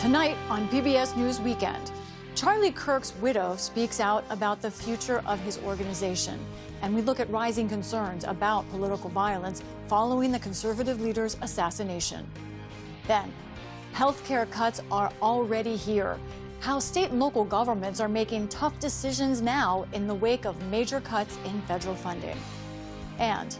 Tonight on PBS News Weekend, Charlie Kirk's widow speaks out about the future of his organization. And we look at rising concerns about political violence following the conservative leader's assassination. Then, healthcare cuts are already here. How state and local governments are making tough decisions now in the wake of major cuts in federal funding. And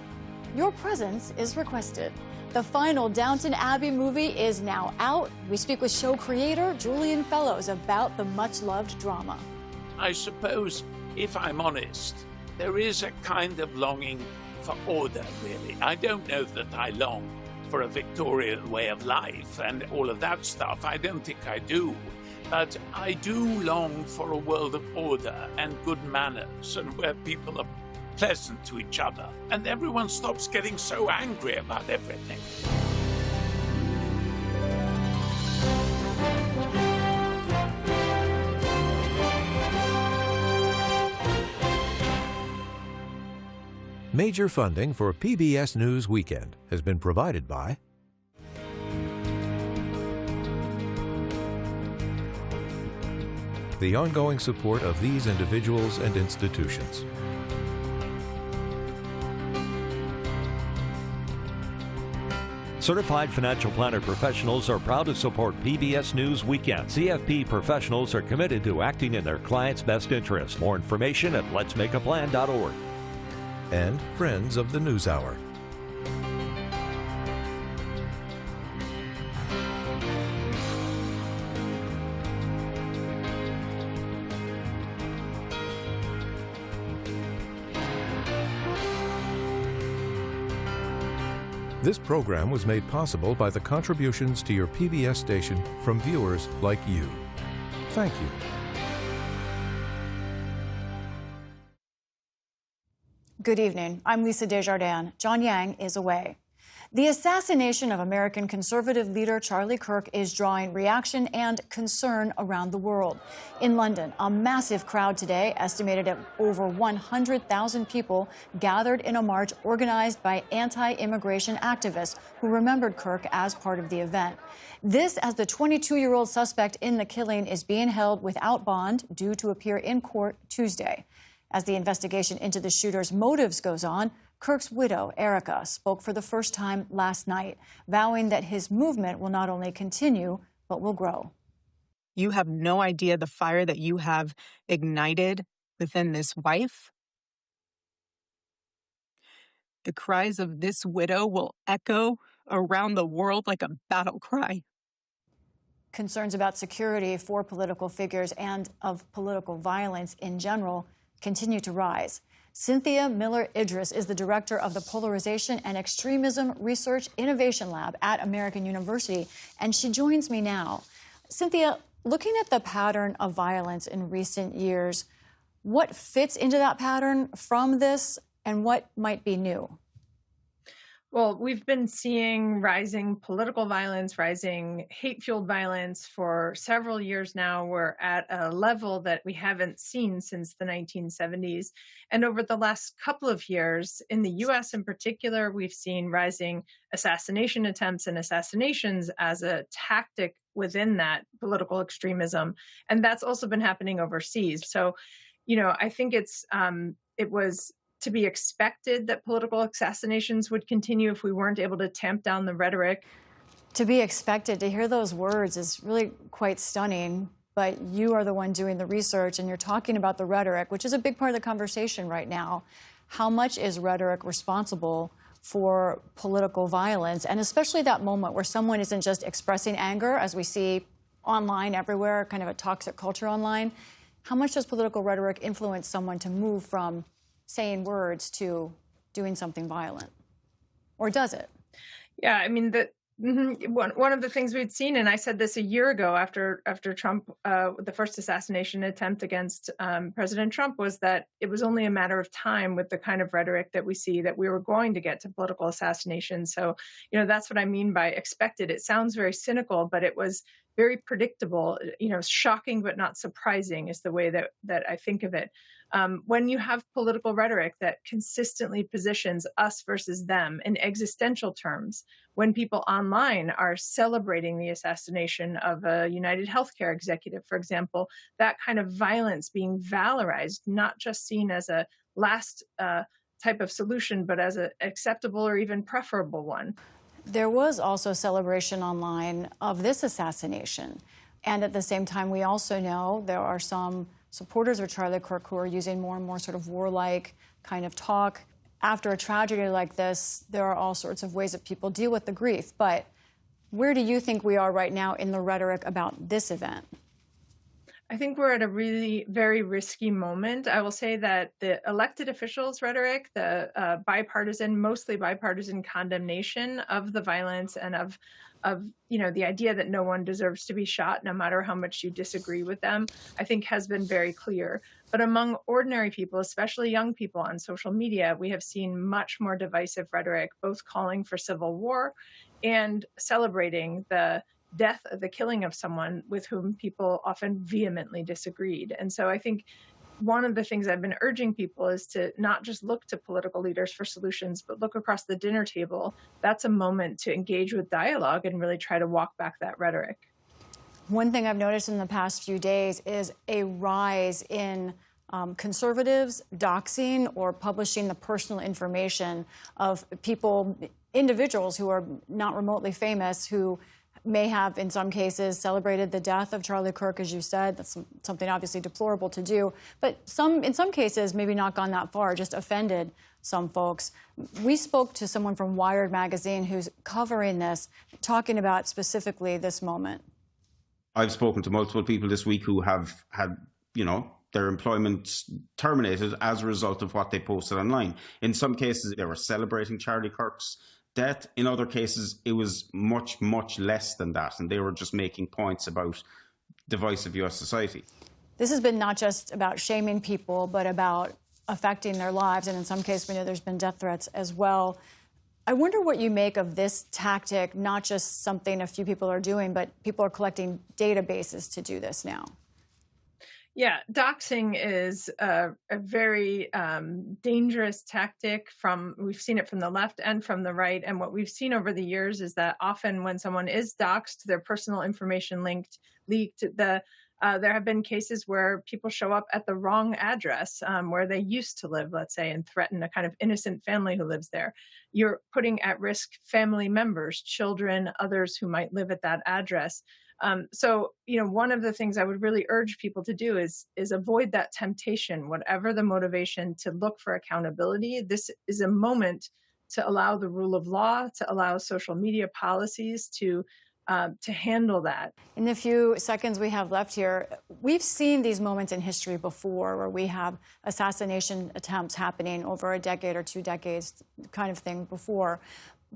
your presence is requested. The final Downton Abbey movie is now out. We speak with show creator Julian Fellowes about the much-loved drama. I suppose, if I'm honest, there is a kind of longing for order, really. I don't know that I long for a Victorian way of life and all of that stuff. I don't think I do. But I do long for a world of order and good manners and where people are pleasant to each other, and everyone stops getting so angry about everything. Major funding for PBS News Weekend has been provided by the ongoing support of these individuals and institutions. Certified financial planner professionals are proud to support PBS News Weekend. CFP professionals are committed to acting in their clients' best interest. More information at letsmakeaplan.org. And Friends of the News Hour. This program was made possible by the contributions to your PBS station from viewers like you. Thank you. Good evening. I'm Lisa Desjardins. John Yang is away. The assassination of American conservative leader Charlie Kirk is drawing reaction and concern around the world. In London, a massive crowd today, estimated at over 100,000 people, gathered in a march organized by anti-immigration activists who remembered Kirk as part of the event. This as the 22-year-old suspect in the killing is being held without bond, due to appear in court Tuesday. As the investigation into the shooter's motives goes on, Kirk's widow, Erica, spoke for the first time last night, vowing that his movement will not only continue, but will grow. You have no idea the fire that you have ignited within this wife. The cries of this widow will echo around the world like a battle cry. Concerns about security for political figures and of political violence in general continue to rise. Cynthia Miller-Idris is the director of the Polarization and Extremism Research Innovation Lab at American University, and she joins me now. Cynthia, looking at the pattern of violence in recent years, what fits into that pattern from this and what might be new? Well, we've been seeing rising political violence, rising hate-fueled violence for several years now. We're at a level that we haven't seen since the 1970s. And over the last couple of years, in the U.S. in particular, we've seen rising assassination attempts and assassinations as a tactic within that political extremism. And that's also been happening overseas. So, I think it was to be expected that political assassinations would continue if we weren't able to tamp down the rhetoric. To be expected, to hear those words is really quite stunning, but you are the one doing the research and you're talking about the rhetoric, which is a big part of the conversation right now. How much is rhetoric responsible for political violence, and especially that moment where someone isn't just expressing anger, as we see online everywhere, kind of a toxic culture online? How much does political rhetoric influence someone to move from saying words to doing something violent? Or does it? Yeah, I mean, one of the things we'd seen, and I said this a year ago after Trump, the first assassination attempt against President Trump, was that it was only a matter of time with the kind of rhetoric that we see that we were going to get to political assassination. So, that's what I mean by expected. It sounds very cynical, but it was very predictable, shocking but not surprising is the way that I think of it. When you have political rhetoric that consistently positions us versus them in existential terms, when people online are celebrating the assassination of a United Healthcare executive, for example, that kind of violence being valorized, not just seen as a last type of solution, but as an acceptable or even preferable one. There was also celebration online of this assassination. And at the same time, we also know there are some supporters of Charlie Kirk who are using more and more sort of warlike kind of talk. After a tragedy like this, there are all sorts of ways that people deal with the grief. But where do you think we are right now in the rhetoric about this event? I think we're at a really very risky moment. I will say that the elected officials' rhetoric, the mostly bipartisan condemnation of the violence and of the idea that no one deserves to be shot, no matter how much you disagree with them, I think has been very clear. But among ordinary people, especially young people on social media, we have seen much more divisive rhetoric, both calling for civil war and celebrating the death of the killing of someone with whom people often vehemently disagreed. And so I think one of the things I've been urging people is to not just look to political leaders for solutions, but look across the dinner table. That's a moment to engage with dialogue and really try to walk back that rhetoric. One thing I've noticed in the past few days is a rise in conservatives doxing or publishing the personal information of people, individuals who are not remotely famous, who may have, in some cases, celebrated the death of Charlie Kirk, as you said. That's something obviously deplorable to do. But in some cases, maybe not gone that far, just offended some folks. We spoke to someone from Wired magazine who's covering this, talking about specifically this moment. I've spoken to multiple people this week who have had, their employment terminated as a result of what they posted online. In some cases, they were celebrating Charlie Kirk's death. In other cases, it was much, much less than that, and they were just making points about divisive U.S. society. This has been not just about shaming people, but about affecting their lives, and in some cases, we know there's been death threats as well. I wonder what you make of this tactic, not just something a few people are doing, but people are collecting databases to do this now. Yeah, doxing is a very dangerous tactic. We've seen it from the left and from the right. And what we've seen over the years is that often when someone is doxed, their personal information leaked, there have been cases where people show up at the wrong address where they used to live, let's say, and threaten a kind of innocent family who lives there. You're putting at risk family members, children, others who might live at that address. So, one of the things I would really urge people to do is avoid that temptation, whatever the motivation, to look for accountability. This is a moment to allow the rule of law, to allow social media policies to handle that. In the few seconds we have left here, we've seen these moments in history before where we have assassination attempts happening over a decade or 2 decades kind of thing before.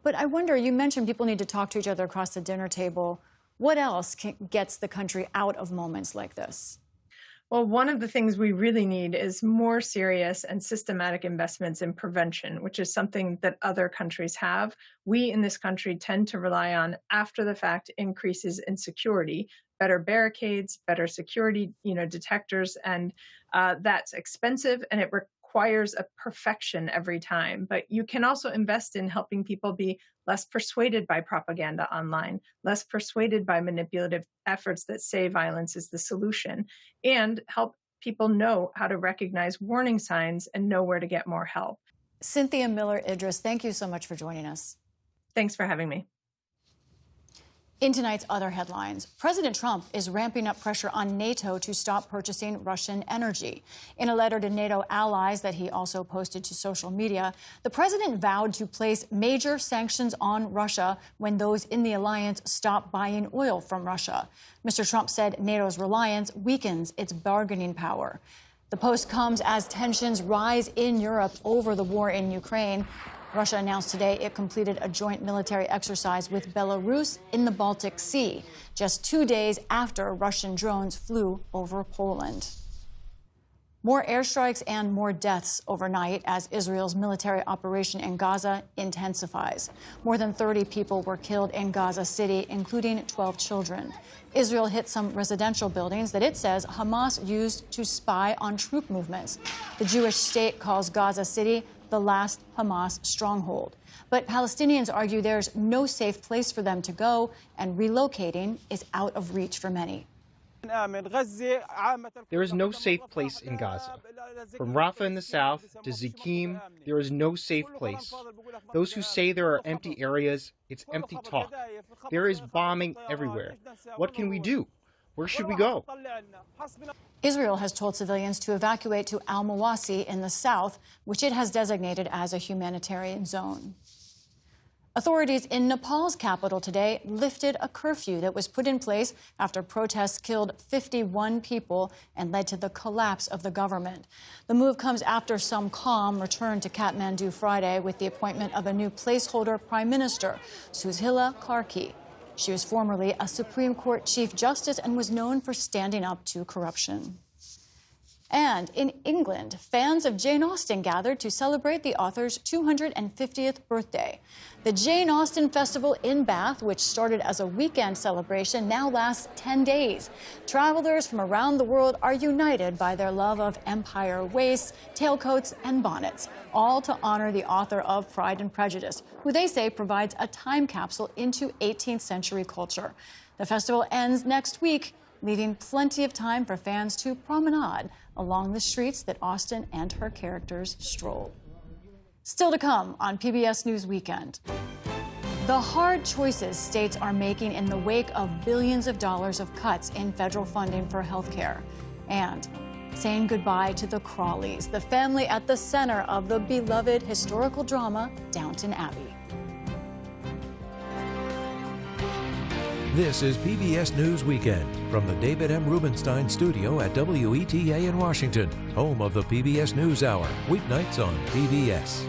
But I wonder, you mentioned people need to talk to each other across the dinner table. What else gets the country out of moments like this? Well, one of the things we really need is more serious and systematic investments in prevention, which is something that other countries have. We in this country tend to rely on after the fact increases in security, better barricades, better security, detectors, and that's expensive and it requires a perfection every time. But you can also invest in helping people be less persuaded by propaganda online, less persuaded by manipulative efforts that say violence is the solution, and help people know how to recognize warning signs and know where to get more help. Cynthia Miller Idriss, thank you so much for joining us. Thanks for having me. In tonight's other headlines, President Trump is ramping up pressure on NATO to stop purchasing Russian energy. In a letter to NATO allies that he also posted to social media, the president vowed to place major sanctions on Russia when those in the alliance stop buying oil from Russia. Mr. Trump said NATO's reliance weakens its bargaining power. The post comes as tensions rise in Europe over the war in Ukraine. Russia announced today it completed a joint military exercise with Belarus in the Baltic Sea, just 2 days after Russian drones flew over Poland. More airstrikes and more deaths overnight as Israel's military operation in Gaza intensifies. More than 30 people were killed in Gaza City, including 12 children. Israel hit some residential buildings that it says Hamas used to spy on troop movements. The Jewish state calls Gaza City the last Hamas stronghold. But Palestinians argue there's no safe place for them to go, and relocating is out of reach for many. There is no safe place in Gaza. From Rafah in the south to Zikim, there is no safe place. Those who say there are empty areas, it's empty talk. There is bombing everywhere. What can we do? Where should we go? Israel has told civilians to evacuate to al-Mawasi in the south, which it has designated as a humanitarian zone. Authorities in Nepal's capital today lifted a curfew that was put in place after protests killed 51 people and led to the collapse of the government. The move comes after some calm returned to Kathmandu Friday with the appointment of a new placeholder prime minister, Sushila Karki. She was formerly a Supreme Court Chief Justice and was known for standing up to corruption. And in England, fans of Jane Austen gathered to celebrate the author's 250th birthday. The Jane Austen Festival in Bath, which started as a weekend celebration, now lasts 10 days. Travelers from around the world are united by their love of empire waists, tailcoats, and bonnets, all to honor the author of Pride and Prejudice, who they say provides a time capsule into 18th century culture. The festival ends next week, leaving plenty of time for fans to promenade along the streets that Austen and her characters strolled. Still to come on PBS News Weekend. The hard choices states are making in the wake of billions of dollars of cuts in federal funding for health care. And saying goodbye to the Crawleys, the family at the center of the beloved historical drama Downton Abbey. This is PBS News Weekend from the David M. Rubenstein studio at WETA in Washington, home of the PBS News Hour, weeknights on PBS.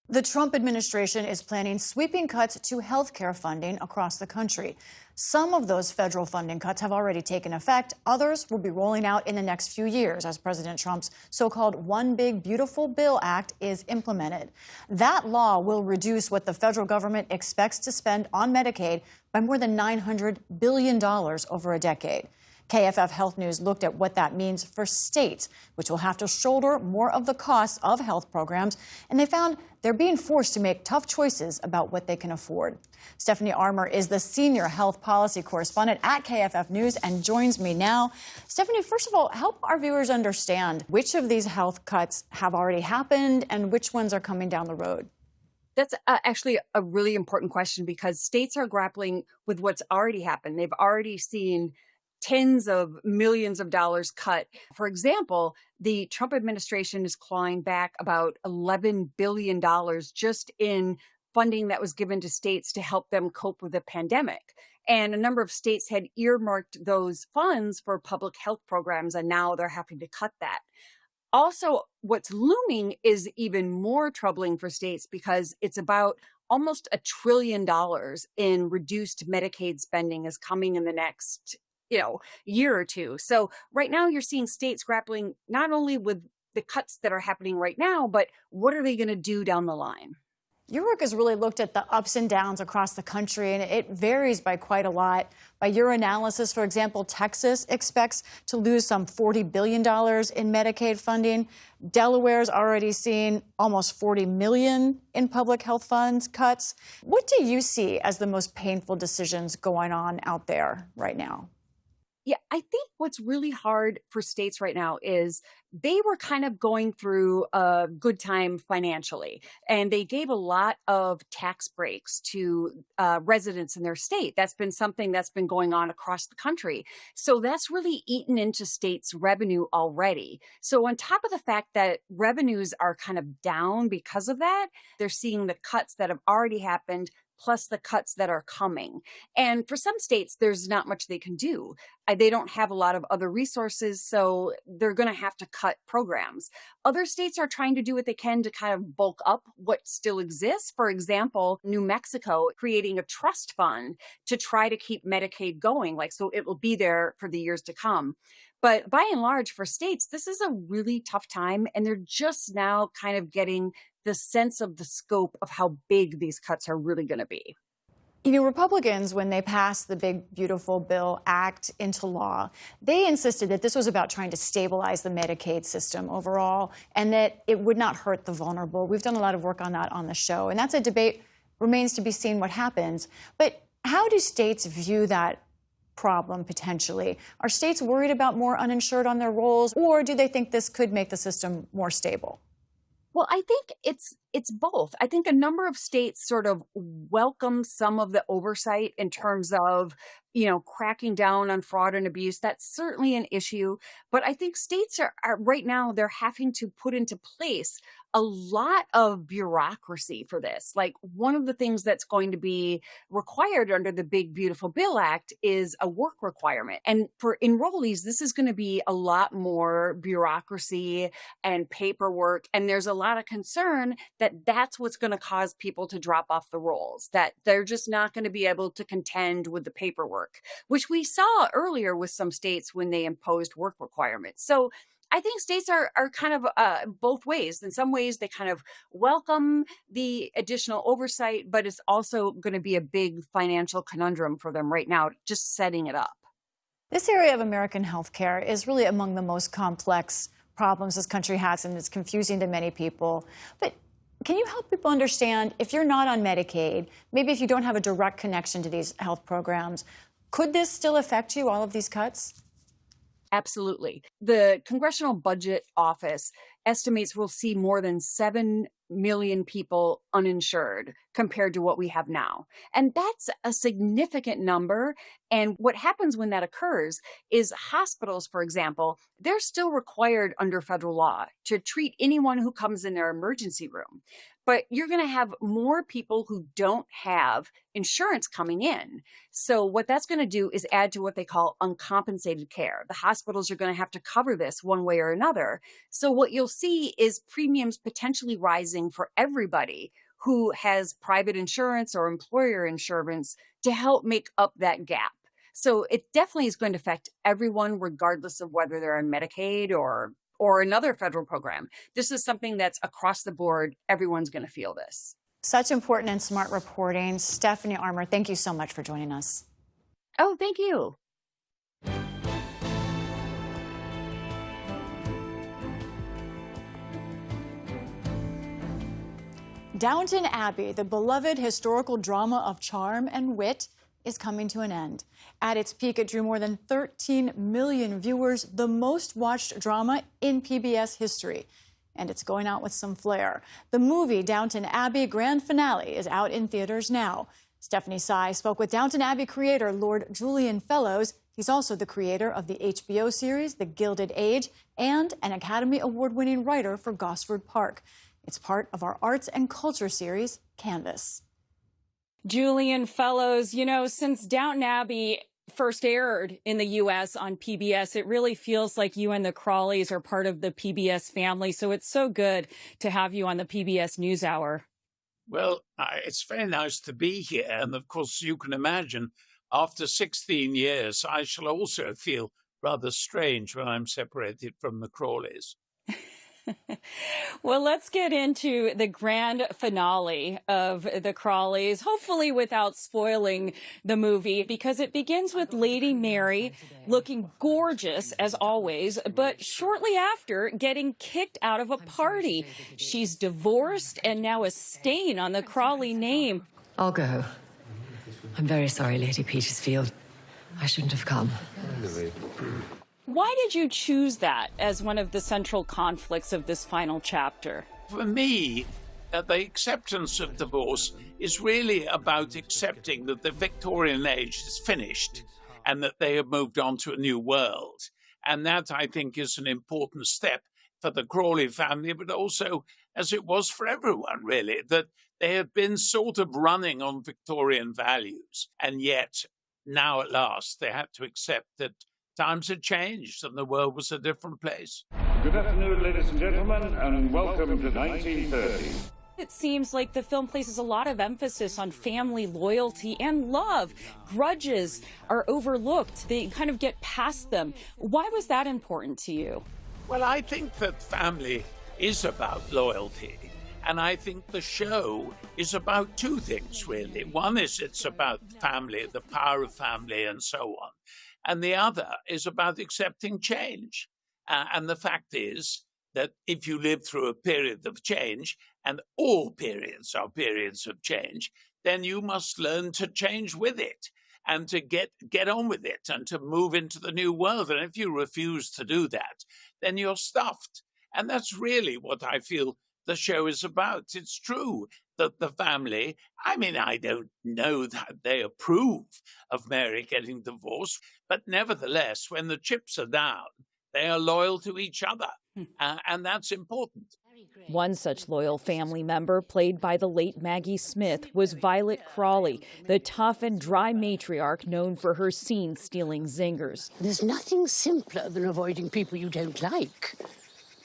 The Trump administration is planning sweeping cuts to health care funding across the country. Some of those federal funding cuts have already taken effect. Others will be rolling out in the next few years as President Trump's so-called One Big Beautiful Bill Act is implemented. That law will reduce what the federal government expects to spend on Medicaid by more than $900 billion over a decade. KFF Health News looked at what that means for states, which will have to shoulder more of the costs of health programs, and they found they're being forced to make tough choices about what they can afford. Stephanie Armour is the senior health policy correspondent at KFF News and joins me now. Stephanie, first of all, help our viewers understand which of these health cuts have already happened and which ones are coming down the road. That's actually a really important question because states are grappling with what's already happened. They've already seen tens of millions of dollars cut. For example, the Trump administration is clawing back about $11 billion just in funding that was given to states to help them cope with the pandemic. And a number of states had earmarked those funds for public health programs, and now they're having to cut that. Also, what's looming is even more troubling for states because it's about almost $1 trillion in reduced Medicaid spending is coming in the next year or two. So right now you're seeing states grappling not only with the cuts that are happening right now, but what are they going to do down the line? Your work has really looked at the ups and downs across the country, and it varies by quite a lot. By your analysis, for example, Texas expects to lose some $40 billion in Medicaid funding. Delaware's already seen almost $40 million in public health funds cuts. What do you see as the most painful decisions going on out there right now? Yeah, I think what's really hard for states right now is they were kind of going through a good time financially, and they gave a lot of tax breaks to residents in their state. That's been something that's been going on across the country. So that's really eaten into states' revenue already. So on top of the fact that revenues are kind of down because of that, they're seeing the cuts that have already happened plus the cuts that are coming. And for some states, there's not much they can do. They don't have a lot of other resources, so they're going to have to cut programs. Other states are trying to do what they can to kind of bulk up what still exists. For example, New Mexico creating a trust fund to try to keep Medicaid going, so it will be there for the years to come. But by and large, for states, this is a really tough time, and they're just now kind of getting the sense of the scope of how big these cuts are really going to be. Republicans, when they passed the Big Beautiful Bill Act into law, they insisted that this was about trying to stabilize the Medicaid system overall and that it would not hurt the vulnerable. We've done a lot of work on that on the show, and that's a debate. Remains to be seen what happens. But how do states view that problem potentially? Are states worried about more uninsured on their rolls, or do they think this could make the system more stable? Well, I think it's both. I think a number of states sort of welcome some of the oversight in terms of, cracking down on fraud and abuse. That's certainly an issue. But I think states are right now, they're having to put into place a lot of bureaucracy for this. Like, one of the things that's going to be required under the Big Beautiful Bill Act is a work requirement. And for enrollees, this is going to be a lot more bureaucracy and paperwork. And there's a lot of concern that that's what's going to cause people to drop off the rolls, that they're just not going to be able to contend with the paperwork, which we saw earlier with some states when they imposed work requirements. So I think states are kind of both ways. In some ways, they kind of welcome the additional oversight, but it's also going to be a big financial conundrum for them right now, just setting it up. This area of American healthcare is really among the most complex problems this country has, and it's confusing to many people. But can you help people understand, if you're not on Medicaid, maybe if you don't have a direct connection to these health programs, could this still affect you, all of these cuts? Absolutely. The Congressional Budget Office estimates we'll see more than 7 million people uninsured compared to what we have now. And that's a significant number. And what happens when that occurs is hospitals, for example, they're still required under federal law to treat anyone who comes in their emergency room. But you're going to have more people who don't have insurance coming in. So what that's going to do is add to what they call uncompensated care. The hospitals are going to have to cover this one way or another. So what you'll see is premiums potentially rising for everybody who has private insurance or employer insurance to help make up that gap. So it definitely is going to affect everyone, regardless of whether they're on Medicaid or another federal program. This is something that's across the board. Everyone's going to feel this. Such important and smart reporting. Stephanie Armour, thank you so much for joining us. Oh, thank you. Downton Abbey, the beloved historical drama of charm and wit, is coming to an end. At its peak, it drew more than 13 million viewers, the most watched drama in PBS history. And it's going out with some flair. The movie Downton Abbey Grand Finale is out in theaters now. Stephanie Sy spoke with Downton Abbey creator Lord Julian Fellowes. He's also the creator of the HBO series The Gilded Age and an Academy Award-winning writer for Gosford Park. It's part of our arts and culture series, Canvas. Julian Fellowes, since Downton Abbey first aired in the U.S. on PBS, it really feels like you and the Crawleys are part of the PBS family. So it's so good to have you on the PBS NewsHour. Well, it's very nice to be here. And of course, you can imagine, after 16 years, I shall also feel rather strange when I'm separated from the Crawleys. Well, let's get into the grand finale of the Crawleys, hopefully without spoiling the movie, because it begins with Lady Mary looking gorgeous as always, but shortly after getting kicked out of a party. She's divorced and now a stain on the Crawley name. I'll go. I'm very sorry, Lady Petersfield. I shouldn't have come. Why did you choose that as one of the central conflicts of this final chapter? For me, the acceptance of divorce is really about accepting that the Victorian age is finished and that they have moved on to a new world. And that, I think, is an important step for the Crawley family, but also as it was for everyone, really, that they had been sort of running on Victorian values. And yet, now at last, they had to accept that times had changed and the world was a different place. Good afternoon, ladies and gentlemen, and welcome to 1930. It seems like the film places a lot of emphasis on family loyalty and love. Grudges are overlooked. They kind of get past them. Why was that important to you? Well, I think that family is about loyalty. And I think the show is about two things, really. One is it's about family, the power of family, and so on. And the other is about accepting change. And the fact is that if you live through a period of change, and all periods are periods of change, then you must learn to change with it and to get on with it and to move into the new world. And if you refuse to do that, then you're stuffed. And that's really what I feel the show is about. It's true that the family, I mean, I don't know that they approve of Mary getting divorced, but nevertheless, when the chips are down, they are loyal to each other. And that's important. One such loyal family member, played by the late Maggie Smith, was Violet Crawley, the tough and dry matriarch known for her scene-stealing zingers. There's nothing simpler than avoiding people you don't like.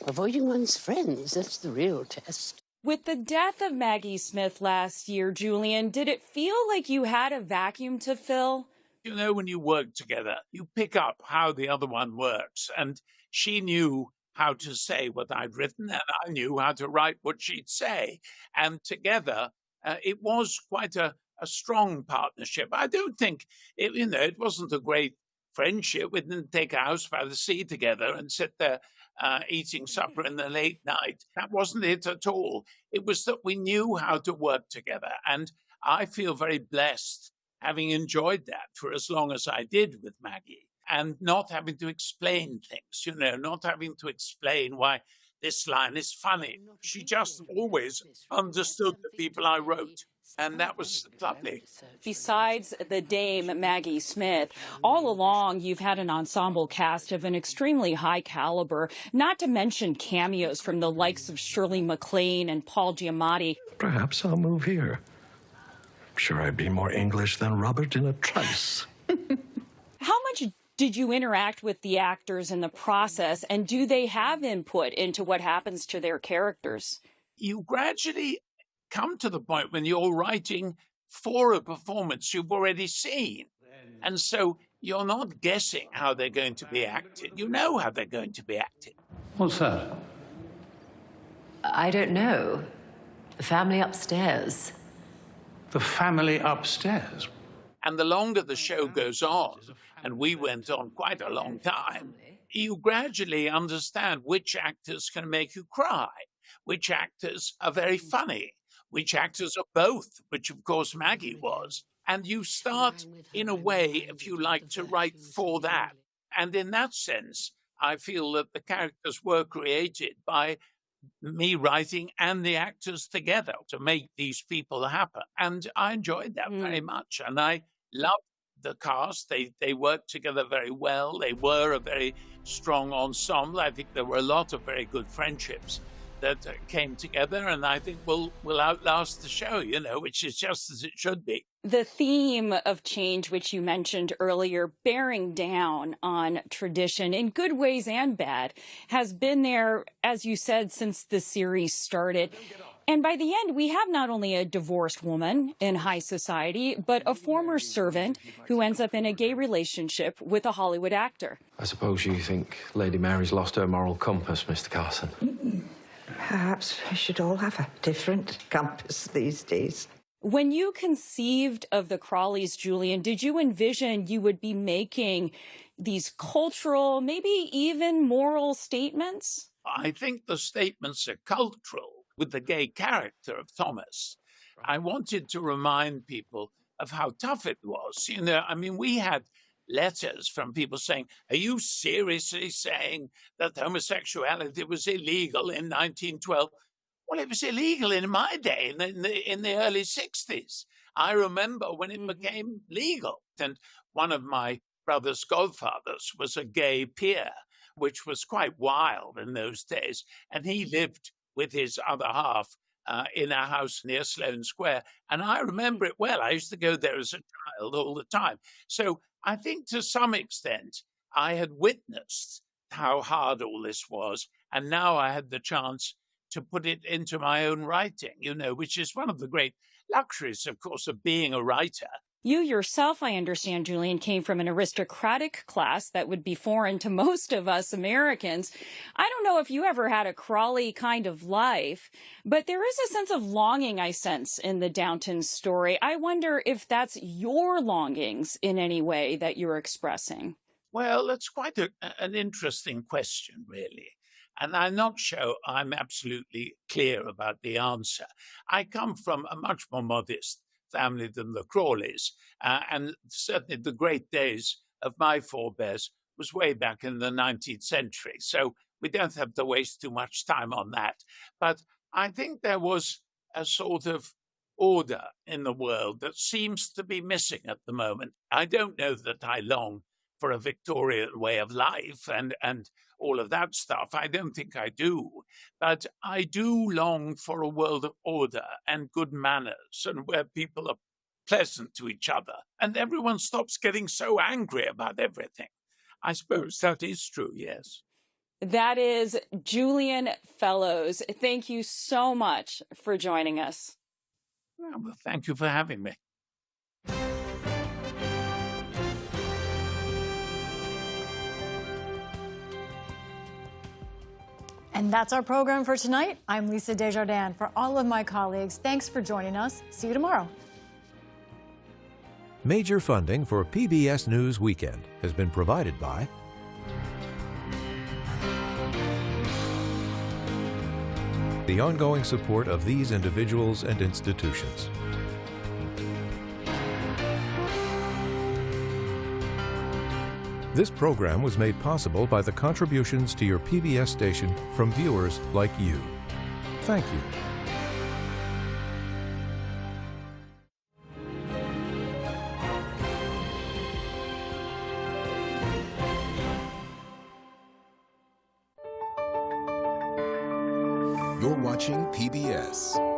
Avoiding one's friends, that's the real test. With the death of Maggie Smith last year, Julian, did it feel like you had a vacuum to fill? You know, when you work together, you pick up how the other one works. And she knew how to say what I'd written, and I knew how to write what she'd say. And together, it was quite a strong partnership. I don't think, it wasn't a great friendship. We didn't take a house by the sea together and sit there eating supper in the late night. That wasn't it at all. It was that we knew how to work together. And I feel very blessed having enjoyed that for as long as I did with Maggie. And not having to explain things, not having to explain why this line is funny. She just always understood the people I wrote. And that was lovely. Besides the dame Maggie Smith, all along you've had an ensemble cast of an extremely high caliber, not to mention cameos from the likes of Shirley MacLaine and Paul Giamatti. Perhaps I'll move here. I'm sure I'd be more English than Robert in a trice. How much did you interact with the actors in the process, and do they have input into what happens to their characters? You gradually come to the point when you're writing for a performance you've already seen. And so you're not guessing how they're going to be acted. You know how they're going to be acted. What's that? I don't know. The family upstairs. The family upstairs? And the longer the show goes on, and we went on quite a long time, you gradually understand which actors can make you cry, which actors are very funny, which actors are both, which of course Maggie was. And you start, in a way, if you like, to write for that. And in that sense, I feel that the characters were created by me writing and the actors together to make these people happen. And I enjoyed that very much. And I loved the cast. They worked together very well. They were a very strong ensemble. I think there were a lot of very good friendships that came together, and I think will outlast the show, which is just as it should be. The theme of change, which you mentioned earlier, bearing down on tradition in good ways and bad, has been there, as you said, since the series started. And by the end, we have not only a divorced woman in high society, but a former servant who ends up in a gay relationship with a Hollywood actor. I suppose you think Lady Mary's lost her moral compass, Mr. Carson. Perhaps we should all have a different compass these days. When you conceived of the Crawleys, Julian, did you envision you would be making these cultural, maybe even moral statements? I think the statements are cultural with the gay character of Thomas. I wanted to remind people of how tough it was. We had letters from people saying, are you seriously saying that homosexuality was illegal in 1912? Well, it was illegal in my day, in the early 60s. I remember when it became legal. And one of my brother's godfathers was a gay peer, which was quite wild in those days. And he lived with his other half in a house near Sloane Square. And I remember it well. I used to go there as a child all the time. So I think to some extent I had witnessed how hard all this was. And now I had the chance to put it into my own writing, which is one of the great luxuries, of course, of being a writer. You yourself, I understand, Julian, came from an aristocratic class that would be foreign to most of us Americans. I don't know if you ever had a Crawley kind of life, but there is a sense of longing I sense in the Downton story. I wonder if that's your longings in any way that you're expressing. Well, that's quite an interesting question, really. And I'm not sure I'm absolutely clear about the answer. I come from a much more modest family than the Crawleys. And certainly the great days of my forebears was way back in the 19th century. So we don't have to waste too much time on that. But I think there was a sort of order in the world that seems to be missing at the moment. I don't know that I long for a Victorian way of life and all of that stuff. I don't think I do. But I do long for a world of order and good manners and where people are pleasant to each other and everyone stops getting so angry about everything. I suppose that is true, yes. That is Julian Fellowes. Thank you so much for joining us. Well, thank you for having me. And that's our program for tonight. I'm Lisa Desjardins. For all of my colleagues, thanks for joining us. See you tomorrow. Major funding for PBS News Weekend has been provided by the ongoing support of these individuals and institutions. This program was made possible by the contributions to your PBS station from viewers like you. Thank you. You're watching PBS.